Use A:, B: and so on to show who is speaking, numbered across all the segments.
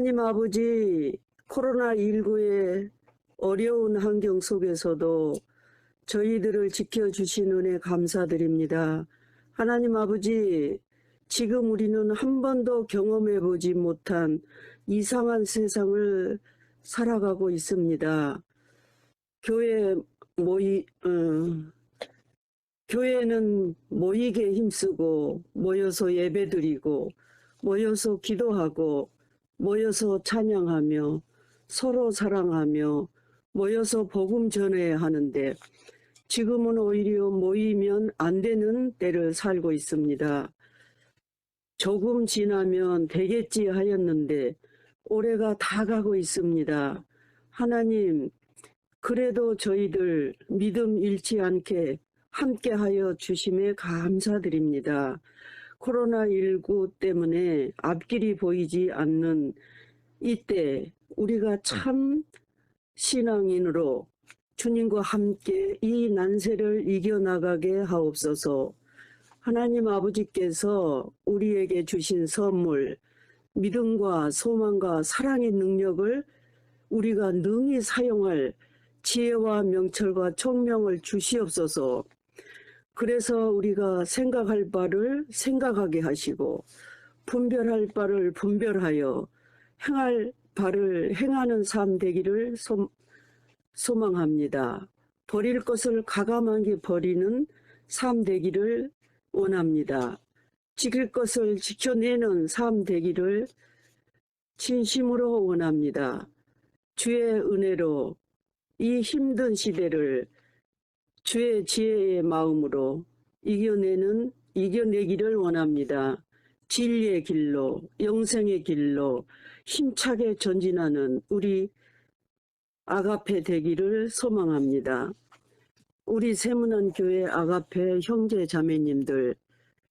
A: 하나님 아버지, 코로나19의 어려운 환경 속에서도 저희들을 지켜주신 은혜 감사드립니다. 하나님 아버지, 지금 우리는 한 번도 경험해 보지 못한 이상한 세상을 살아가고 있습니다. 교회는 모이게 힘쓰고 모여서 예배드리고 모여서 기도하고 모여서 찬양하며 서로 사랑하며 모여서 복음 전해야 하는데 지금은 오히려 모이면 안 되는 때를 살고 있습니다. 조금 지나면 되겠지 하였는데 올해가 다 가고 있습니다. 하나님, 그래도 저희들 믿음 잃지 않게 함께하여 주심에 감사드립니다. 코로나19 때문에 앞길이 보이지 않는 이때 우리가 참 신앙인으로 주님과 함께 이 난세를 이겨나가게 하옵소서. 하나님 아버지께서 우리에게 주신 선물, 믿음과 소망과 사랑의 능력을 우리가 능히 사용할 지혜와 명철과 총명을 주시옵소서. 그래서 우리가 생각할 바를 생각하게 하시고 분별할 바를 분별하여 행할 바를 행하는 삶 되기를 소망합니다. 버릴 것을 가감하게 버리는 삶 되기를 원합니다. 지킬 것을 지켜내는 삶 되기를 진심으로 원합니다. 주의 은혜로 이 힘든 시대를 주의 지혜의 마음으로 이겨내기를 원합니다. 진리의 길로, 영생의 길로 힘차게 전진하는 우리 아가페 되기를 소망합니다. 우리 세문안 교회 아가페 형제 자매님들,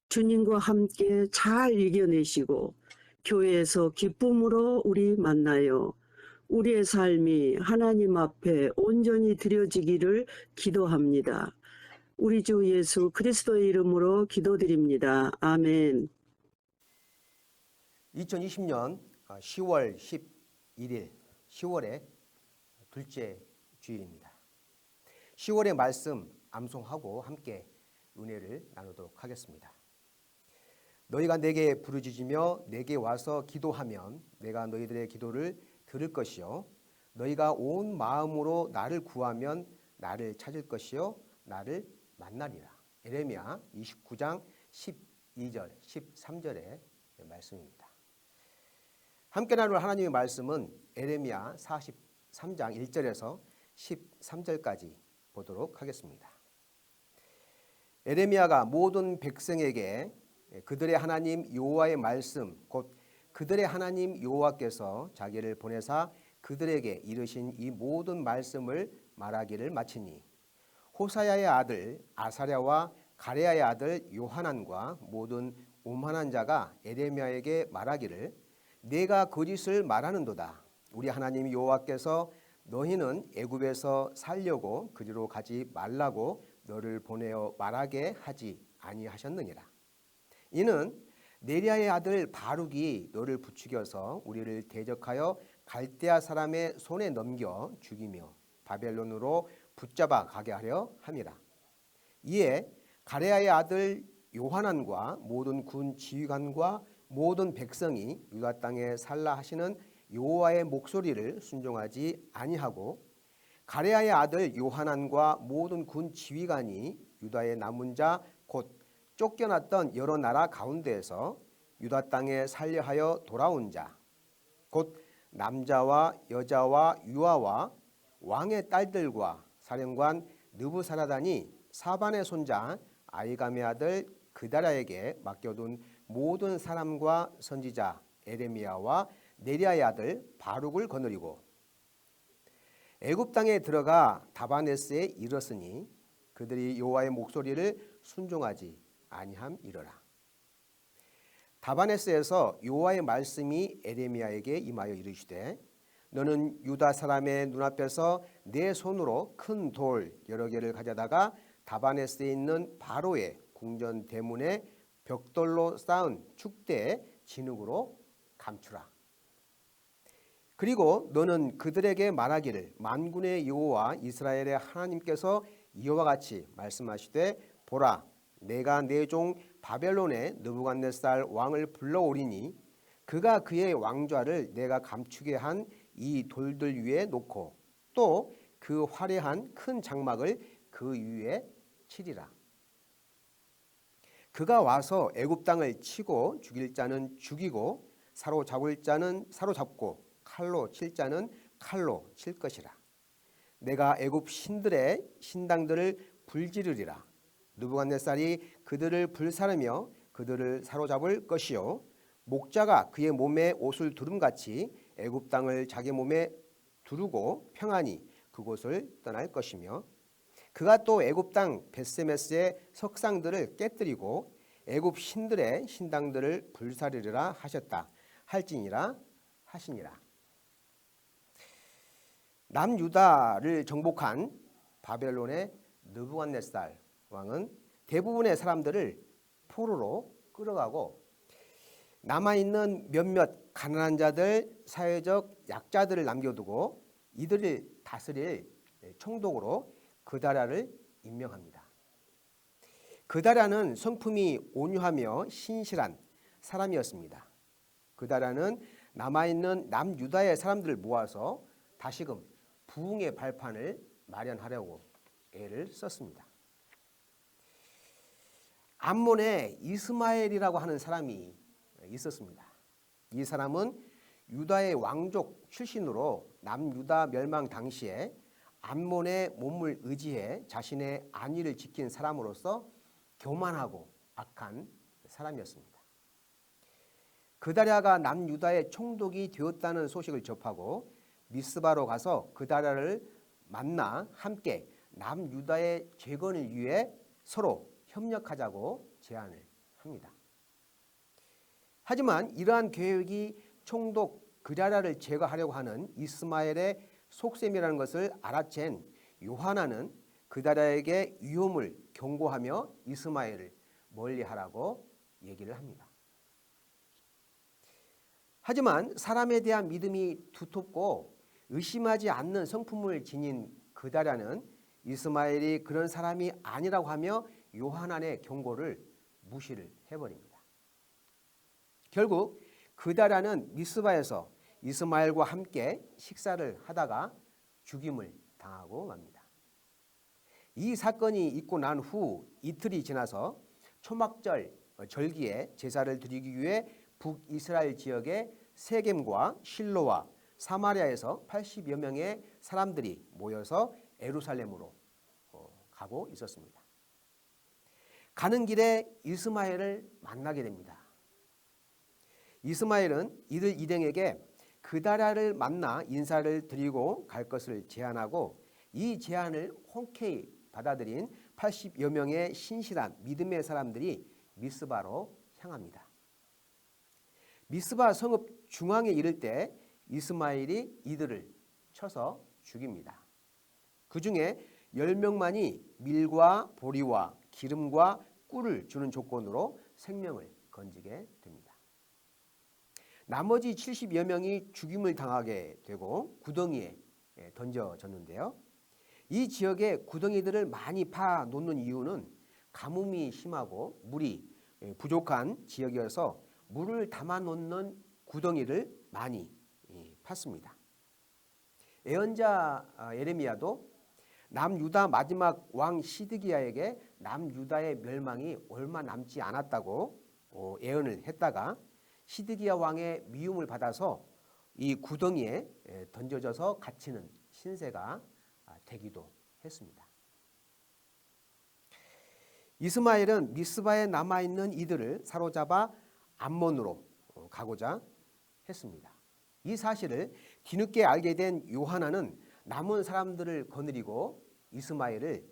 A: 주님과 함께 잘 이겨내시고 교회에서 기쁨으로 우리 만나요. 우리의 삶이 하나님 앞에 온전히 드려지기를 기도합니다. 우리 주 예수 그리스도의 이름으로 기도드립니다. 아멘.
B: 2020년 10월 11일, 10월의 둘째 주일입니다. 10월의 말씀 암송하고 함께 은혜를 나누도록 하겠습니다. 너희가 내게 부르짖으며 내게 와서 기도하면 내가 너희들의 기도를 들을 것이요 너희가 온 마음으로 나를 구하면 나를 찾을 것이요 나를 만나리라. 예레미야 29장 12절 13절의 말씀입니다. 함께 나눌 하나님의 말씀은 예레미야 43장 1절에서 13절까지 보도록 하겠습니다. 예레미야가 모든 백성에게 그들의 하나님 여호와의 말씀 곧 그들의 하나님 여호와께서 자기를 보내사 그들에게 이르신 이 모든 말씀을 말하기를 마치니 호사야의 아들 아사랴와 가레야의 아들 요하난과 모든 오만한 자가 예레미야에게 말하기를 내가 거짓을 말하는도다. 우리 하나님 여호와께서 너희는 애굽에서 살려고 그리로 가지 말라고 너를 보내어 말하게 하지 아니하셨느니라. 이는 네리야의 아들 바룩이 너를 부추겨서 우리를 대적하여 갈대아 사람의 손에 넘겨 죽이며 바벨론으로 붙잡아 가게 하려 함이라. 이에 가레야의 아들 요하난과 모든 군 지휘관과 모든 백성이 유다 땅에 살라 하시는 여호와의 목소리를 순종하지 아니하고 가레야의 아들 요하난과 모든 군 지휘관이 유다의 남은 자 곧 쫓겨났던 여러 나라 가운데에서 유다 땅에 살려하여 돌아온 자 곧 남자와 여자와 유아와 왕의 딸들과 사령관 느부사라단이 사반의 손자 아이감의 아들 그다랴에게 맡겨둔 모든 사람과 선지자 에레미야와 네리야의 아들 바룩을 거느리고 애굽 땅에 들어가 다바네스에 이르렀으니 그들이 여호와의 목소리를 순종하지 아니함이러라. 다바네스에서 여호와의 말씀이 에레미야에게 임하여 이르시되 너는 유다 사람의 눈앞에서 내 손으로 큰 돌 여러 개를 가져다가 다바네스에 있는 바로의 궁전 대문에 벽돌로 쌓은 축대의 진흙으로 감추라. 그리고 너는 그들에게 말하기를 만군의 여호와 이스라엘의 하나님께서 이와 같이 말씀하시되 보라 내가 내 종 바벨론의 느부갓네살 왕을 불러오리니 그가 그의 왕좌를 내가 감추게 한 이 돌들 위에 놓고 또 그 화려한 큰 장막을 그 위에 치리라. 그가 와서 애굽 땅을 치고 죽일 자는 죽이고 사로잡을 자는 사로잡고 칼로 칠 자는 칼로 칠 것이라. 내가 애굽 신들의 신당들을 불지르리라. 느부갓네살이 그들을 불사르며 그들을 사로잡을 것이요 목자가 그의 몸에 옷을 두름같이 애굽 땅을 자기 몸에 두르고 평안히 그곳을 떠날 것이며 그가 또 애굽 땅 벳세메스의 석상들을 깨뜨리고 애굽 신들의 신당들을 불사르리라 하셨다 할지니라 하시니라. 남유다를 정복한 바벨론의 느부갓네살 왕은 대부분의 사람들을 포로로 끌어가고 남아있는 몇몇 가난한 자들, 사회적 약자들을 남겨두고 이들을 다스릴 총독으로 그다랴를 임명합니다. 그다랴는 성품이 온유하며 신실한 사람이었습니다. 그다랴는 남아있는 남유다의 사람들을 모아서 다시금 부흥의 발판을 마련하려고 애를 썼습니다. 암몬에 이스마엘이라고 하는 사람이 있었습니다. 이 사람은 유다의 왕족 출신으로 남유다 멸망 당시에 암몬의 몸을 의지해 자신의 안위를 지킨 사람으로서 교만하고 악한 사람이었습니다. 그다랴가 남유다의 총독이 되었다는 소식을 접하고 미스바로 가서 그다랴를 만나 함께 남유다의 재건을 위해 서로 협력하자고 제안을 합니다. 하지만 이러한 계획이 총독 그다랴를 제거하려고 하는 이스마엘의 속셈이라는 것을 알아챈 요하나는 그다랴에게 위험을 경고하며 이스마엘을 멀리하라고 얘기를 합니다. 하지만 사람에 대한 믿음이 두텁고 의심하지 않는 성품을 지닌 그다랴는 이스마엘이 그런 사람이 아니라고 하며 요하난의 경고를 무시를 해버립니다. 결국 그다랴는 미스바에서 이스마엘과 함께 식사를 하다가 죽임을 당하고 맙니다. 이 사건이 있고 난 후 이틀이 지나서 초막절 절기에 제사를 드리기 위해 북이스라엘 지역의 세겜과 실로와 사마리아에서 80여 명의 사람들이 모여서 예루살렘으로 가고 있었습니다. 가는 길에 이스마엘을 만나게 됩니다. 이스마엘은 이들 일행에게 그다랴를 만나 인사를 드리고 갈 것을 제안하고 이 제안을 흔쾌히 받아들인 80여 명의 신실한 믿음의 사람들이 미스바로 향합니다. 미스바 성읍 중앙에 이를 때 이스마엘이 이들을 쳐서 죽입니다. 그 중에 10명만이 밀과 보리와 기름과 꿀을 주는 조건으로 생명을 건지게 됩니다. 나머지 70여 명이 죽임을 당하게 되고 구덩이에 던져졌는데요. 이 지역에 구덩이들을 많이 파 놓는 이유는 가뭄이 심하고 물이 부족한 지역이어서 물을 담아 놓는 구덩이를 많이 팠습니다. 예언자 예레미야도 남유다 마지막 왕 시드기야에게 남유다의 멸망이 얼마 남지 않았다고 예언을 했다가 시드기야 왕의 미움을 받아서 이 구덩이에 던져져서 갇히는 신세가 되기도 했습니다. 이스마엘은 미스바에 남아있는 이들을 사로잡아 암몬으로 가고자 했습니다. 이 사실을 뒤늦게 알게 된 요하나는 남은 사람들을 거느리고 이스마엘을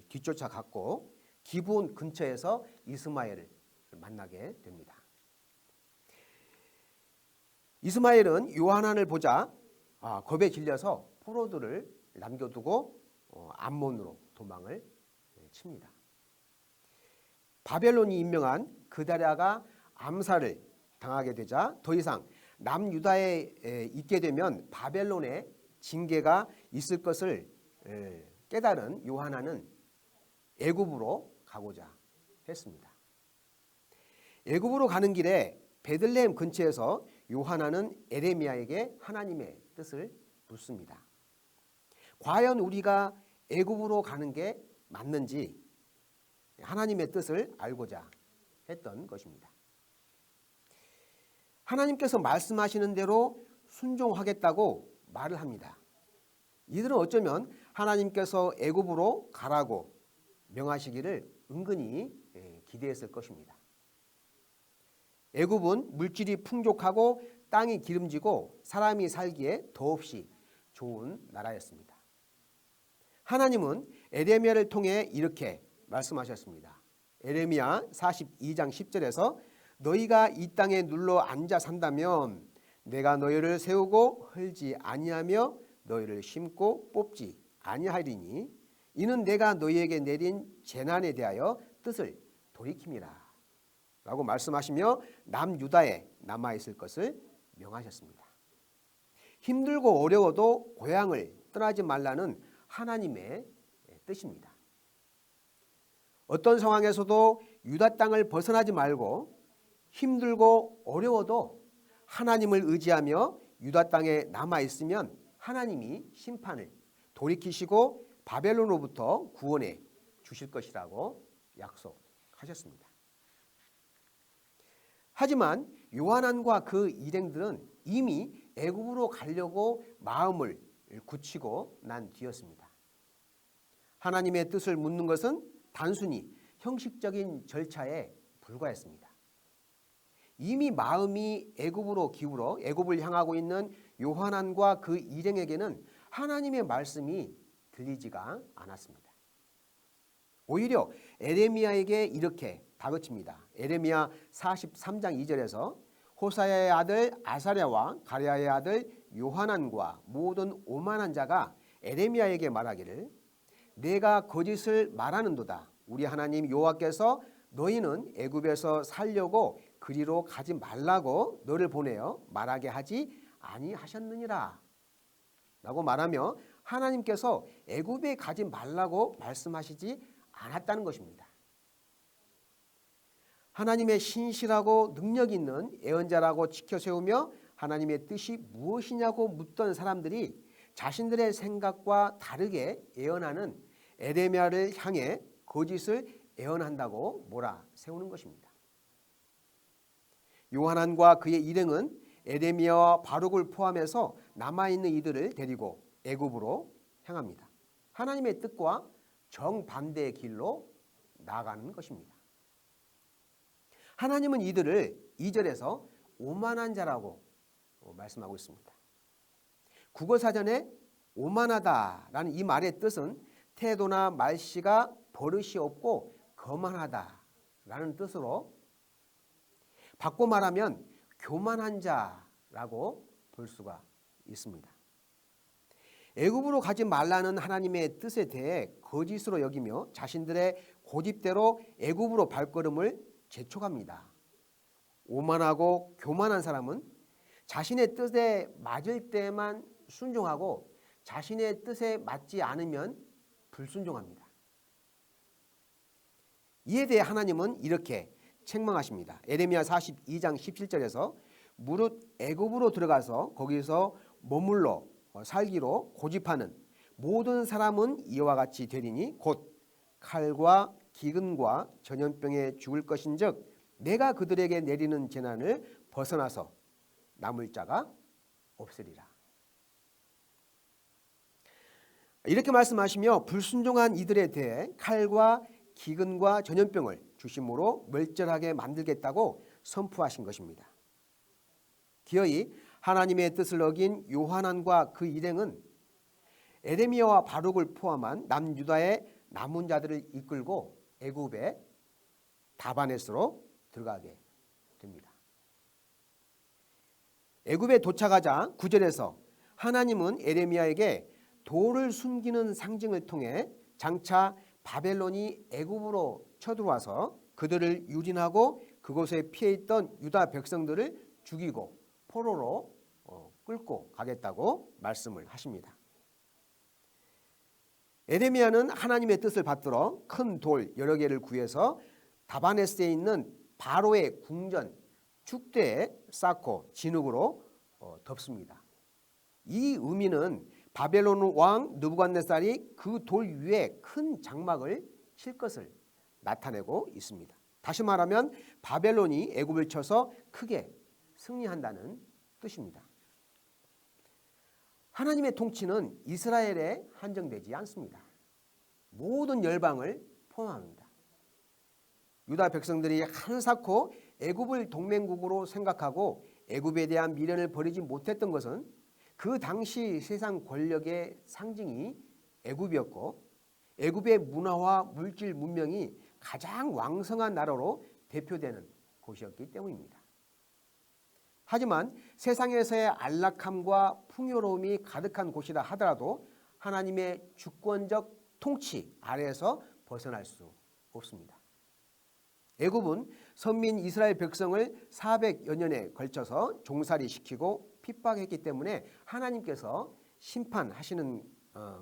B: 뒤쫓아갔고 기브온 근처에서 이스마엘을 만나게 됩니다. 이스마엘은 요하난을 보자 겁에 질려서 포로들을 남겨두고 암몬으로 도망을 칩니다. 바벨론이 임명한 그다랴가 암살을 당하게 되자 더 이상 남유다에 있게 되면 바벨론의 징계가 있을 것을 깨달은 요하나는 애굽으로 가고자 했습니다. 애굽으로 가는 길에 베들레헴 근처에서 요하나는 에레미야에게 하나님의 뜻을 묻습니다. 과연 우리가 애굽으로 가는 게 맞는지 하나님의 뜻을 알고자 했던 것입니다. 하나님께서 말씀하시는 대로 순종하겠다고 말을 합니다. 이들은 어쩌면 하나님께서 애굽으로 가라고 명하시기를 은근히 기대했을 것입니다. 애굽은 물질이 풍족하고 땅이 기름지고 사람이 살기에 더없이 좋은 나라였습니다. 하나님은 에레미야를 통해 이렇게 말씀하셨습니다. 에레미야 42장 10절에서 너희가 이 땅에 눌러 앉아 산다면 내가 너희를 세우고 헐지 아니하며 너희를 심고 뽑지 아니하리니 이는 내가 너희에게 내린 재난에 대하여 뜻을 돌이킴이라 라고 말씀하시며 남유다에 남아있을 것을 명하셨습니다. 힘들고 어려워도 고향을 떠나지 말라는 하나님의 뜻입니다. 어떤 상황에서도 유다 땅을 벗어나지 말고 힘들고 어려워도 하나님을 의지하며 유다 땅에 남아있으면 하나님이 심판을 돌이키시고 바벨론으로부터 구원해 주실 것이라고 약속하셨습니다. 하지만 요하난과 그 일행들은 이미 애굽으로 가려고 마음을 굳히고 난 뒤였습니다. 하나님의 뜻을 묻는 것은 단순히 형식적인 절차에 불과했습니다. 이미 마음이 애굽으로 기울어 애굽을 향하고 있는 요하난과 그 일행에게는 하나님의 말씀이 들리지가 않았습니다. 오히려 에레미야에게 이렇게 다그칩니다. 에레미야 43장 2절에서 호사야의 아들 아사랴와 가랴의 아들 요하난과 모든 오만한 자가 에레미야에게 말하기를 내가 거짓을 말하는도다. 우리 하나님 여호와께서 너희는 애굽에서 살려고 그리로 가지 말라고 너를 보내어 말하게 하지 아니하셨느니라 라고 말하며 하나님께서 애굽에 가지 말라고 말씀하시지 않았다는 것입니다. 하나님의 신실하고 능력 있는 예언자라고 지켜세우며 하나님의 뜻이 무엇이냐고 묻던 사람들이 자신들의 생각과 다르게 예언하는 에레미야를 향해 거짓을 예언한다고 몰아세우는 것입니다. 요하난과 그의 일행은 에레미야와 바룩을 포함해서 남아있는 이들을 데리고 애굽으로 향합니다. 하나님의 뜻과 정반대의 길로 나아가는 것입니다. 하나님은 이들을 2절에서 오만한 자라고 말씀하고 있습니다. 국어사전에 오만하다라는 이 말의 뜻은 태도나 말씨가 버릇이 없고 거만하다라는 뜻으로 바꿔 말하면 교만한 자라고 볼 수가 있습니다. 애굽으로 가지 말라는 하나님의 뜻에 대해 거짓으로 여기며 자신들의 고집대로 애굽으로 발걸음을 재촉합니다. 오만하고 교만한 사람은 자신의 뜻에 맞을 때만 순종하고 자신의 뜻에 맞지 않으면 불순종합니다. 이에 대해 하나님은 이렇게 책망하십니다. 에레미야 42장 17절에서 무릇 애굽으로 들어가서 거기서 머물러 살기로 고집하는 모든 사람은 이와 같이 되리니 곧 칼과 기근과 전염병에 죽을 것인즉 내가 그들에게 내리는 재난을 벗어나서 남을 자가 없으리라. 이렇게 말씀하시며 불순종한 이들에 대해 칼과 기근과 전염병을 주심으로 멸절하게 만들겠다고 선포하신 것입니다. 기어이 하나님의 뜻을 어긴 요하난과 그 일행은 에레미야와 바룩을 포함한 남유다의 남은 자들을 이끌고 애굽의 다바네스로 들어가게 됩니다. 애굽에 도착하자 9절에서 하나님은 에레미야에게 돌을 숨기는 상징을 통해 장차 바벨론이 애굽으로 쳐들어와서 그들을 유린하고 그곳에 피해 있던 유다 백성들을 죽이고 포로로 끌고 가겠다고 말씀을 하십니다. 에레미야는 하나님의 뜻을 받들어 큰 돌 여러 개를 구해서 다바네스에 있는 바로의 궁전 축대에 쌓고 진흙으로 덮습니다. 이 의미는 바벨론 왕 느부갓네살이 그 돌 위에 큰 장막을 칠 것을 나타내고 있습니다. 다시 말하면 바벨론이 애굽을 쳐서 크게 승리한다는 뜻입니다. 하나님의 통치는 이스라엘에 한정되지 않습니다. 모든 열방을 포함합니다. 유다 백성들이 한사코 애굽을 동맹국으로 생각하고 애굽에 대한 미련을 버리지 못했던 것은 그 당시 세상 권력의 상징이 애굽이었고 애굽의 문화와 물질 문명이 가장 왕성한 나라로 대표되는 곳이었기 때문입니다. 하지만 세상에서의 안락함과 풍요로움이 가득한 곳이라 하더라도 하나님의 주권적 통치 아래에서 벗어날 수 없습니다. 애굽은 선민 이스라엘 백성을 400여 년에 걸쳐서 종살이시키고 핍박했기 때문에 하나님께서 심판하시는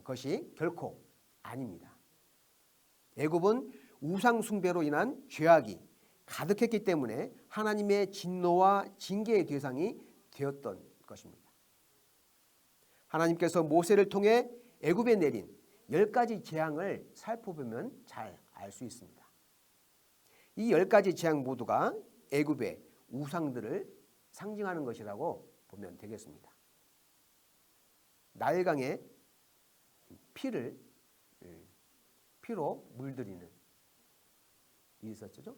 B: 것이 결코 아닙니다. 애굽은 우상 숭배로 인한 죄악이 가득했기 때문에 하나님의 진노와 징계의 대상이 되었던 것입니다. 하나님께서 모세를 통해 애굽에 내린 10가지 재앙을 살펴보면 잘 알 수 있습니다. 이 10가지 재앙 모두가 애굽의 우상들을 상징하는 것이라고 보면 되겠습니다. 나일강에 피로 물들이는 일이 있었죠.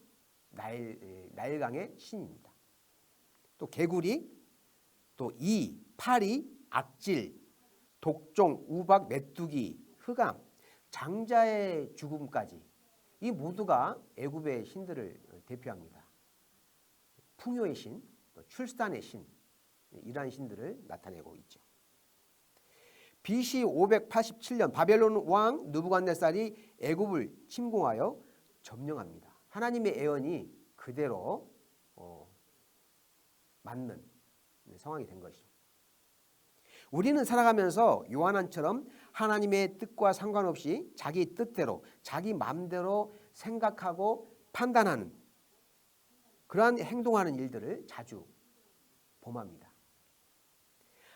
B: 나일강의 신입니다. 또 개구리, 또 이, 파리, 악질, 독종, 우박, 메뚜기, 흑암, 장자의 죽음까지 이 모두가 애굽의 신들을 대표합니다. 풍요의 신, 출산의 신, 이러한 신들을 나타내고 있죠. BC 587년 바벨론 왕 느부갓네살이 애굽을 침공하여 점령합니다. 하나님의 예언이 그대로 맞는 상황이 된 것이죠. 우리는 살아가면서 요한왕처럼 하나님의 뜻과 상관없이 자기 뜻대로 자기 마음대로 생각하고 판단하는 그러한 행동하는 일들을 자주 범합니다.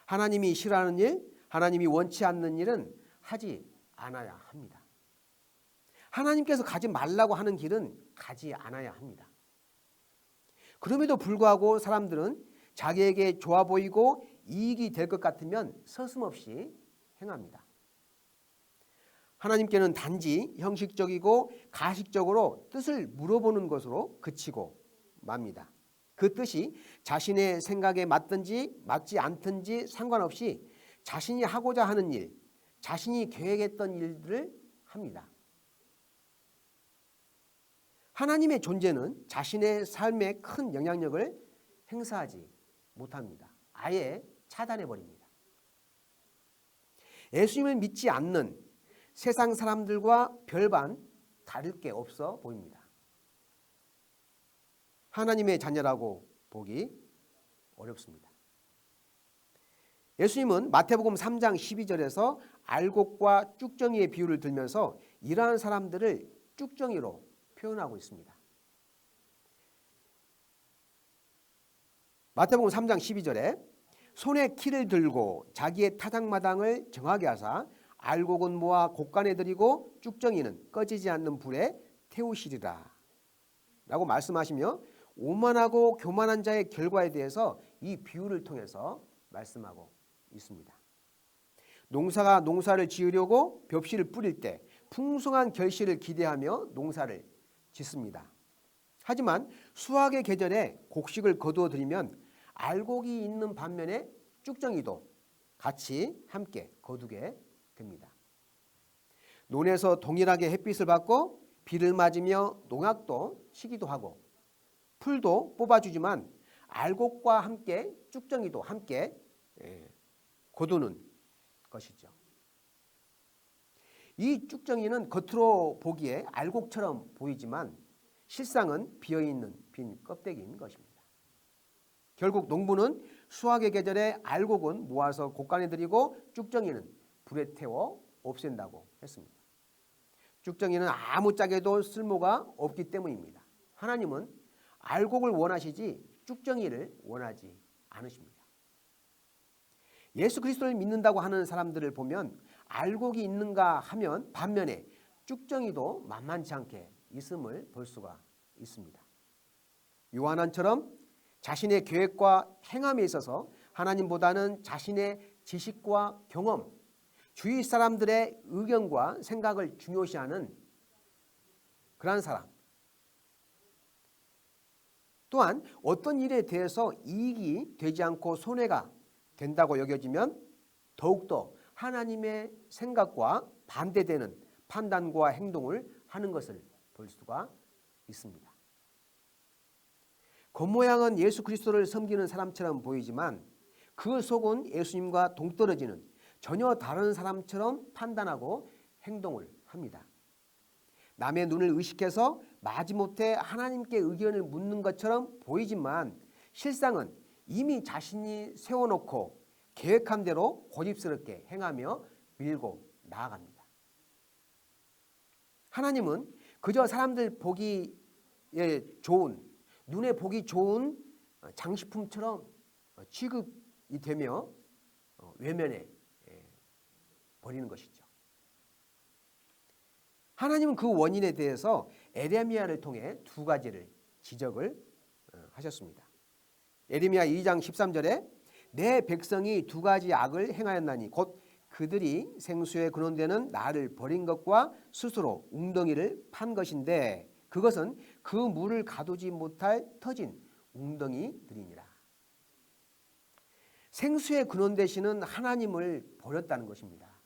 B: 하나님이 싫어하는 일, 하나님이 원치 않는 일은 하지 않아야 합니다. 하나님께서 가지 말라고 하는 길은 가지 않아야 합니다. 그럼에도 불구하고 사람들은 자기에게 좋아 보이고 이익이 될 것 같으면 서슴없이 행합니다. 하나님께는 단지 형식적이고 가식적으로 뜻을 물어보는 것으로 그치고 맙니다. 그 뜻이 자신의 생각에 맞든지 맞지 않든지 상관없이 자신이 하고자 하는 일, 자신이 계획했던 일들을 합니다. 하나님의 존재는 자신의 삶에 큰 영향력을 행사하지 못합니다. 아예 차단해버립니다. 예수님을 믿지 않는 세상 사람들과 별반 다를 게 없어 보입니다. 하나님의 자녀라고 보기 어렵습니다. 예수님은 마태복음 3장 12절에서 알곡과 쭉정이의 비유를 들면서 이러한 사람들을 쭉정이로 표현하고 있습니다. 마태복음 3장 12절에 손에 키를 들고 자기의 타작마당을 정하게 하사 알곡은 모아 곡간에 들이고 쭉정이는 꺼지지 않는 불에 태우시리라 라고 말씀하시며 오만하고 교만한 자의 결과에 대해서 이 비유를 통해서 말씀하고 있습니다. 농사가 농사를 지으려고 벽실을 뿌릴 때 풍성한 결실을 기대하며 농사를 짓습니다. 하지만 수확의 계절에 곡식을 거두어 들이면 알곡이 있는 반면에 쭉정이도 같이 함께 거두게 됩니다. 논에서 동일하게 햇빛을 받고 비를 맞으며 농약도 치기도 하고 풀도 뽑아주지만 알곡과 함께 쭉정이도 함께 거두는 것이죠. 이 쭉정이는 겉으로 보기에 알곡처럼 보이지만 실상은 비어있는 빈 껍데기인 것입니다. 결국 농부는 수확의 계절에 알곡은 모아서 곡간에 들이고 쭉정이는 불에 태워 없앤다고 했습니다. 쭉정이는 아무짝에도 쓸모가 없기 때문입니다. 하나님은 알곡을 원하시지 쭉정이를 원하지 않으십니다. 예수 그리스도를 믿는다고 하는 사람들을 보면 알곡이 있는가 하면 반면에 쭉정이도 만만치 않게 있음을 볼 수가 있습니다. 요한처럼 자신의 계획과 행함에 있어서 하나님보다는 자신의 지식과 경험, 주위 사람들의 의견과 생각을 중요시하는 그러한 사람, 또한 어떤 일에 대해서 이익이 되지 않고 손해가 된다고 여겨지면 더욱더 하나님의 생각과 반대되는 판단과 행동을 하는 것을 볼 수가 있습니다. 겉모양은 예수 그리스도를 섬기는 사람처럼 보이지만 그 속은 예수님과 동떨어지는 전혀 다른 사람처럼 판단하고 행동을 합니다. 남의 눈을 의식해서 마지못해 하나님께 의견을 묻는 것처럼 보이지만 실상은 이미 자신이 세워놓고 계획한 대로 고집스럽게 행하며 밀고 나아갑니다. 하나님은 그저 사람들 보기에 좋은, 눈에 보기 좋은 장식품처럼 취급이 되며 외면해 버리는 것이죠. 하나님은 그 원인에 대해서 에레미야를 통해 두 가지를 지적을 하셨습니다. 에레미야 2장 13절에 내 백성이 두 가지 악을 행하였나니 곧 그들이 생수에 근원되는 나를 버린 것과 스스로 웅덩이를 판 것인데 그것은 그 물을 가두지 못할 터진 웅덩이들이니라. 생수에 근원되시는 하나님을 버렸다는 것입니다.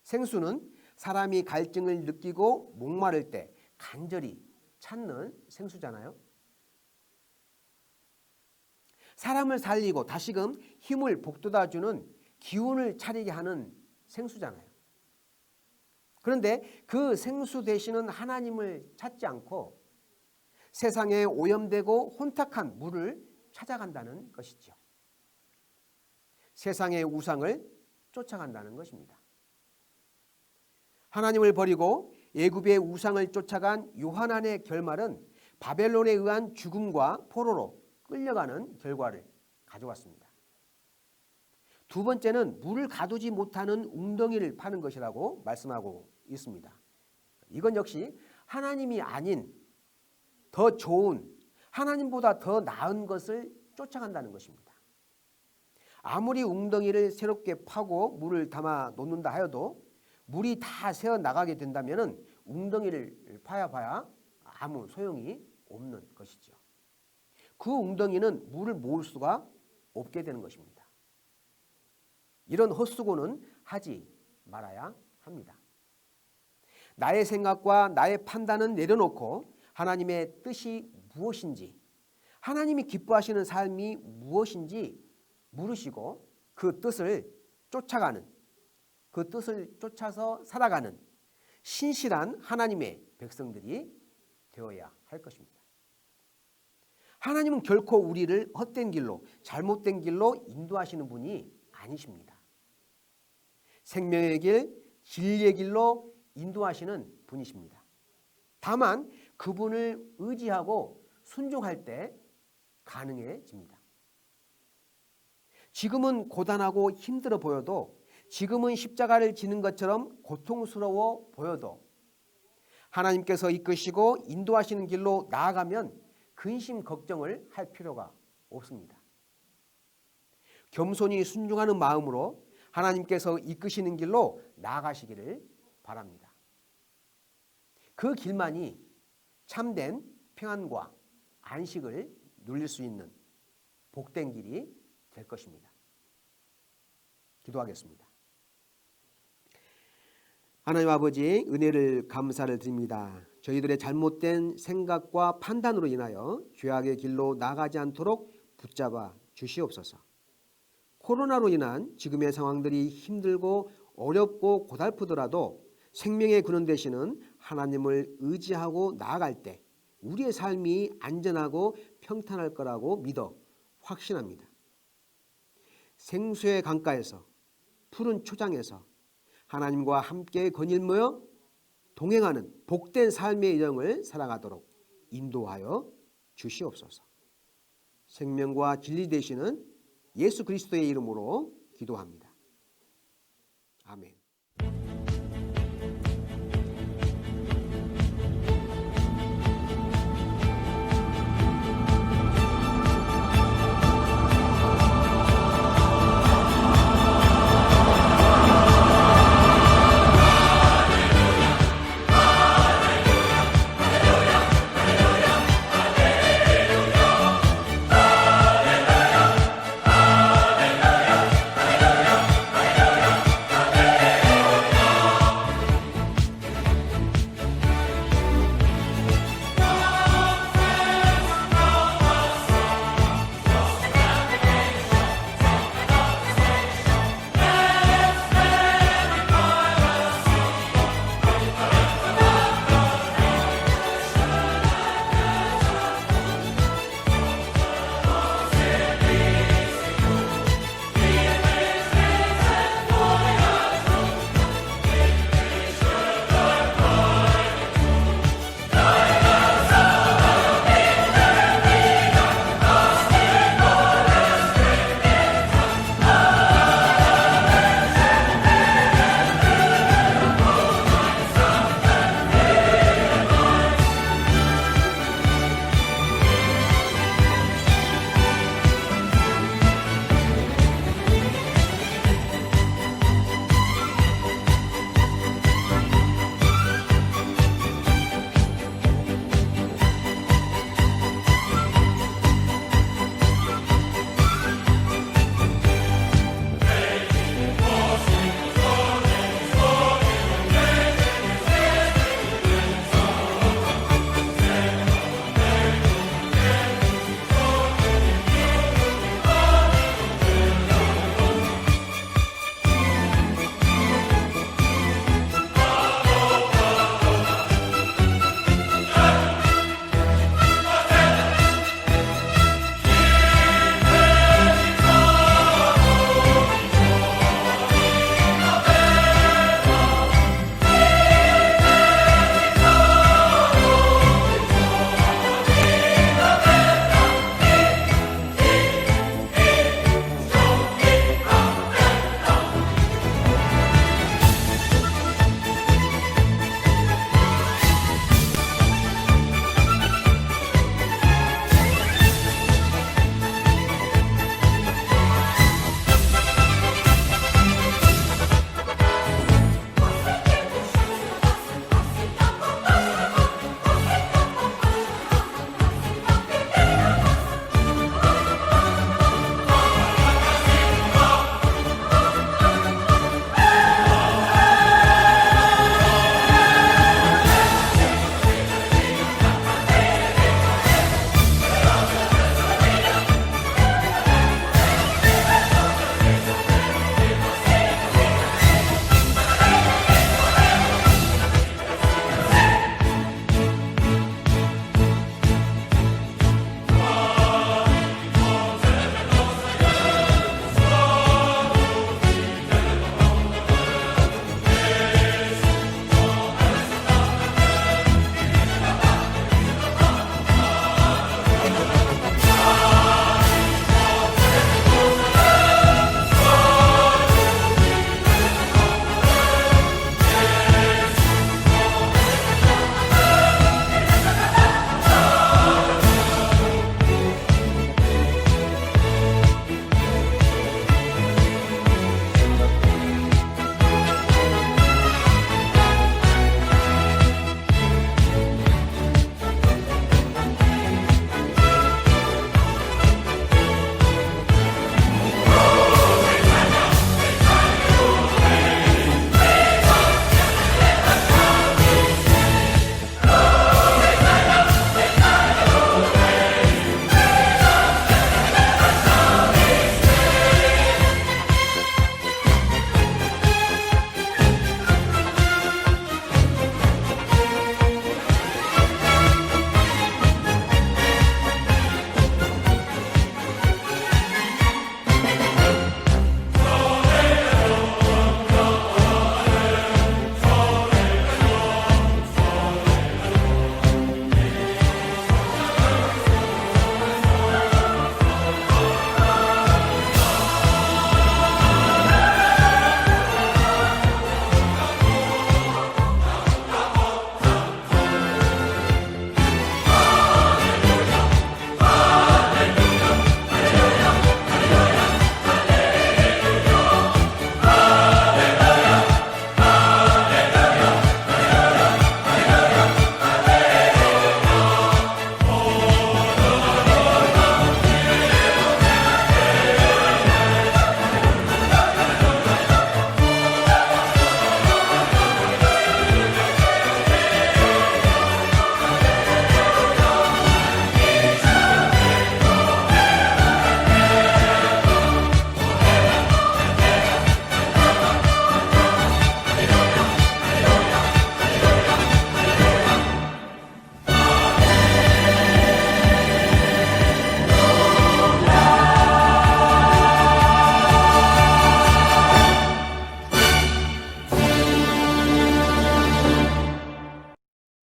B: 생수는 사람이 갈증을 느끼고 목마를 때 간절히 찾는 생수잖아요. 사람을 살리고 다시금 힘을 북돋아주는 기운을 차리게 하는 생수잖아요. 그런데 그 생수 되시는 하나님을 찾지 않고 세상에 오염되고 혼탁한 물을 찾아간다는 것이죠. 세상의 우상을 쫓아간다는 것입니다. 하나님을 버리고 애굽의 우상을 쫓아간 요하난의 결말은 바벨론에 의한 죽음과 포로로 끌려가는 결과를 가져왔습니다. 두 번째는 물을 가두지 못하는 웅덩이를 파는 것이라고 말씀하고 있습니다. 이건 역시 하나님이 아닌 더 좋은, 하나님보다 더 나은 것을 쫓아간다는 것입니다. 아무리 웅덩이를 새롭게 파고 물을 담아 놓는다 하여도 물이 다 새어 나가게 된다면 웅덩이를 파야 아무 소용이 없는 것이죠. 그 웅덩이는 물을 모을 수가 없게 되는 것입니다. 이런 헛수고는 하지 말아야 합니다. 나의 생각과 나의 판단은 내려놓고 하나님의 뜻이 무엇인지, 하나님이 기뻐하시는 삶이 무엇인지 물으시고 그 뜻을 쫓아가는, 그 뜻을 쫓아서 살아가는 신실한 하나님의 백성들이 되어야 할 것입니다. 하나님은 결코 우리를 헛된 길로, 잘못된 길로 인도하시는 분이 아니십니다. 생명의 길, 진리의 길로 인도하시는 분이십니다. 다만 그분을 의지하고 순종할 때 가능해집니다. 지금은 고단하고 힘들어 보여도, 지금은 십자가를 지는 것처럼 고통스러워 보여도 하나님께서 이끄시고 인도하시는 길로 나아가면 근심 걱정을 할 필요가 없습니다. 겸손히 순종하는 마음으로 하나님께서 이끄시는 길로 나아가시기를 바랍니다. 그 길만이 참된 평안과 안식을 누릴 수 있는 복된 길이 될 것입니다. 기도하겠습니다. 하나님 아버지, 은혜를 감사를 드립니다. 저희들의 잘못된 생각과 판단으로 인하여 죄악의 길로 나가지 않도록 붙잡아 주시옵소서. 코로나로 인한 지금의 상황들이 힘들고 어렵고 고달프더라도 생명의 근원 되시는 하나님을 의지하고 나아갈 때 우리의 삶이 안전하고 평탄할 거라고 믿어 확신합니다. 생수의 강가에서 푸른 초장에서 하나님과 함께 거닐며 동행하는 복된 삶의 여정을 살아가도록 인도하여 주시옵소서. 생명과 진리 되시는 예수 그리스도의 이름으로 기도합니다. 아멘.